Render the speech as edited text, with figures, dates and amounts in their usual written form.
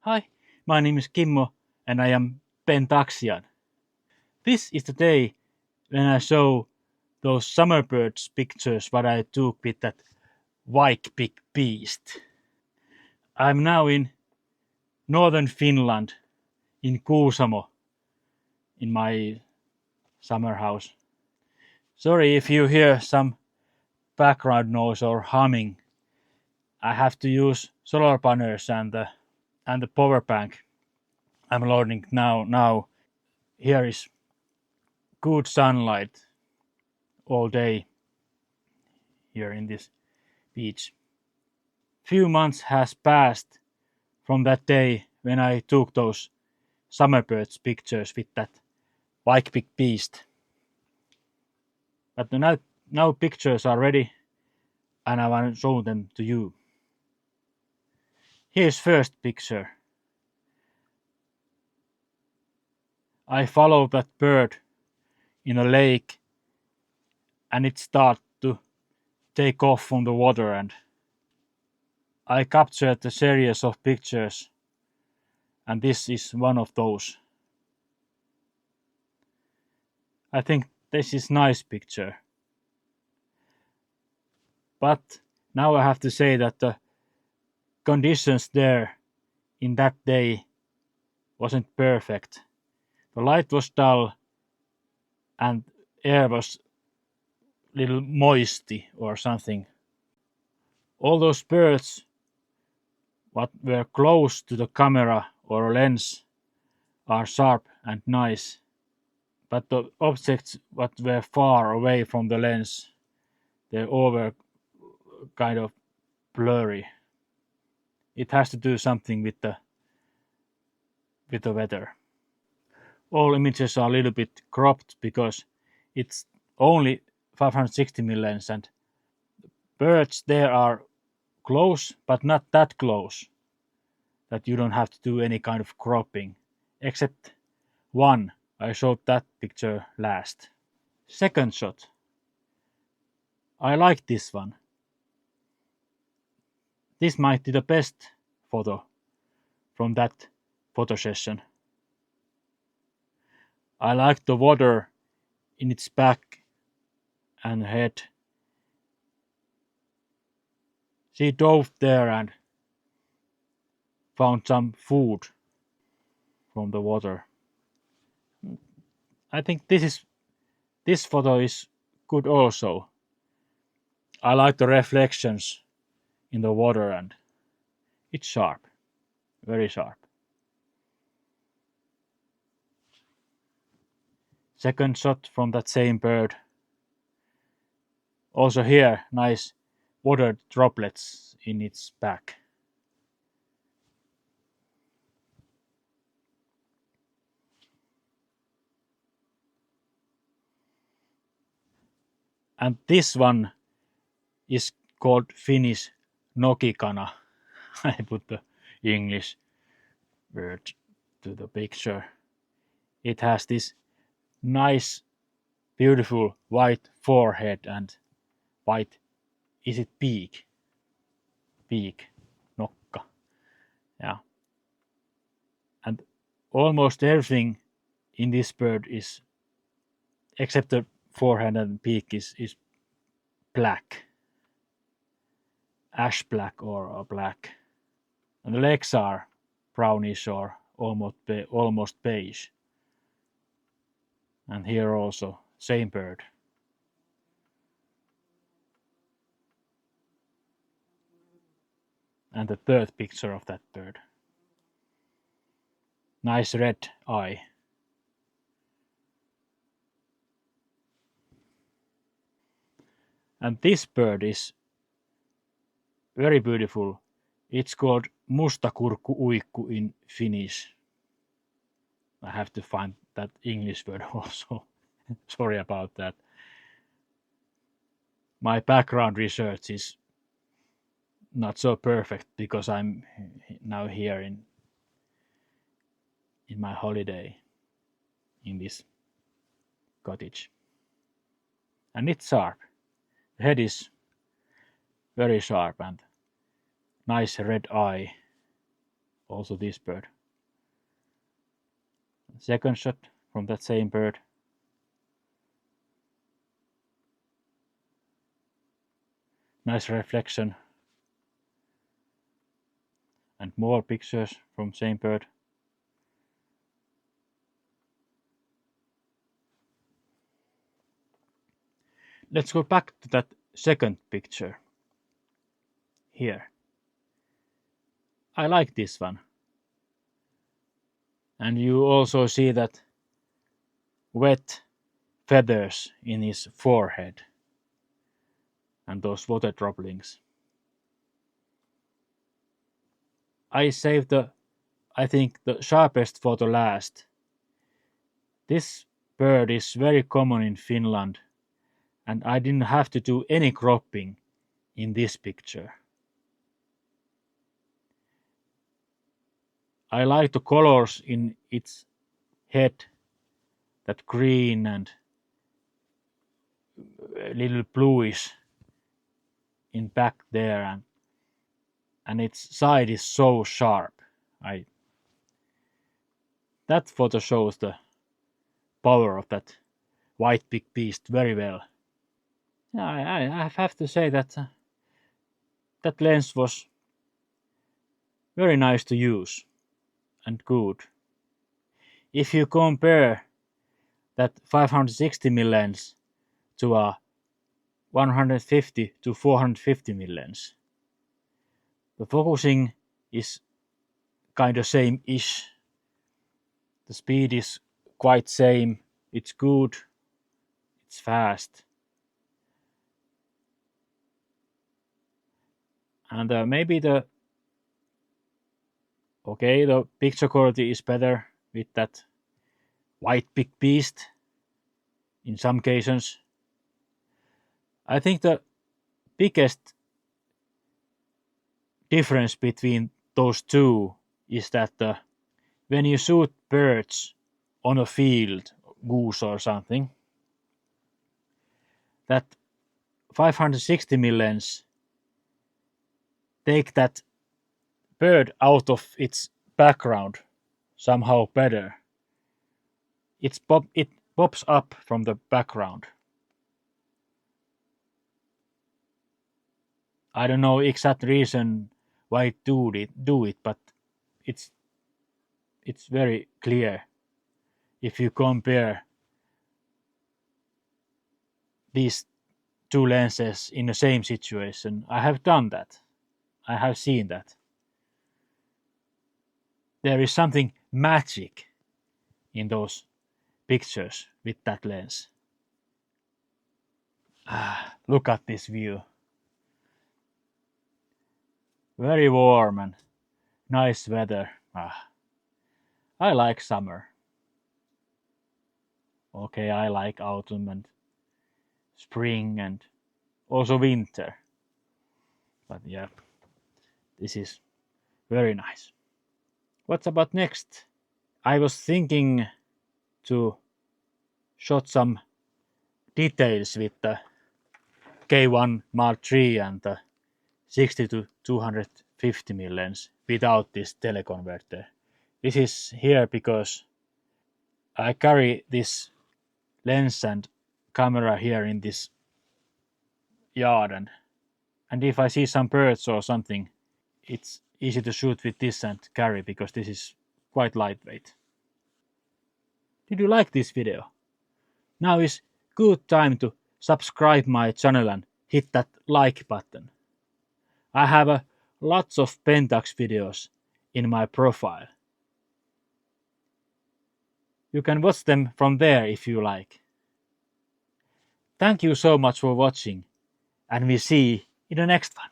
Hi, my name is Kimmo and I am Pentaxian. This is the day when I show those summer birds pictures what I took with that white big beast. I'm now in northern Finland, in Kuusamo, in my summer house. Sorry if you hear some background noise or humming. I have to use solar panels and the power bank. I'm loading now. Here is good sunlight all day here in this beach. Few months has passed from that day when I took those summer birds pictures with that white big beast. But now pictures are ready and I want to show them to you. Here's first picture. I follow that bird in a lake and it started to take off from the water, and I captured a series of pictures and this is one of those. I think this is nice picture. But now I have to say that the conditions there in that day wasn't perfect. The light was dull and air was little moisty or something. All those birds what were close to the camera or lens are sharp and nice, but the objects what were far away from the lens, they all were kind of blurry. It has to do something with the weather. All images are a little bit cropped because it's only 560mm lens and birds there are close but not that close that you don't have to do any kind of cropping, except one. I showed that picture last. Second shot. I like this one. This might be the best photo from that photo session. I like the water in its back and head. She dove there and found some food from the water. I think this photo is good also. I like the reflections in the water and it's sharp, very sharp. Second shot from that same bird. Also here, nice water droplets in its back. And this one is called Finnish nokikana. I put the English word to the picture. It has this nice, beautiful white forehead and white, is it beak? Beak, nokka. Yeah. And almost everything in this bird is, except the forehead and beak, is black. Ash black or black. And the legs are brownish or almost beige. And here also, same bird. And the third picture of that bird. Nice red eye. And this bird is very beautiful. It's called mustakurkku-uikku in Finnish. I have to find that English word also. Sorry about that. My background research is not so perfect because I'm now here in my holiday in this cottage. And it's sharp. The head is very sharp and nice red eye Also this bird. Second shot from that same bird. Nice reflection. And more pictures from same bird. Let's go back to that second picture. Here. I like this one. And you also see that wet feathers in his forehead. And those water droplings. I saved I think the sharpest photo last. This bird is very common in Finland, and I didn't have to do any cropping in this picture. I like the colors in its head, that green and a little bluish in back there, and its side is so sharp. That photo shows the power of that white big beast very well. I have to say that that lens was very nice to use and good. If you compare that 560mm lens to a 150 to 450mm lens, the focusing is kind of same-ish. The speed is quite same. It's good. It's fast. And maybe the picture quality is better with that white big beast in some cases. I think the biggest difference between those two is that when you shoot birds on a field, goose or something, that 560mm lens take that bird out of its background somehow better. It pops up from the background. I don't know exact reason why it do it, but it's very clear if you compare these two lenses in the same situation. I have done that. I have seen that. There is something magic in those pictures with that lens. Look at this view. Very warm and nice weather. I like summer. Okay, I like autumn and spring and also winter. But yeah, this is very nice. What's about next? I was thinking to shot some details with the K1 Mark III and the 60 to 250mm lens without this teleconverter. This is here because I carry this lens and camera here in this yard, and if I see some birds or something, it's easy to shoot with this and carry because this is quite lightweight. Did you like this video? Now is good time to subscribe my channel and hit that like button. I have lots of Pentax videos in my profile. You can watch them from there if you like. Thank you so much for watching, and we see you in the next one.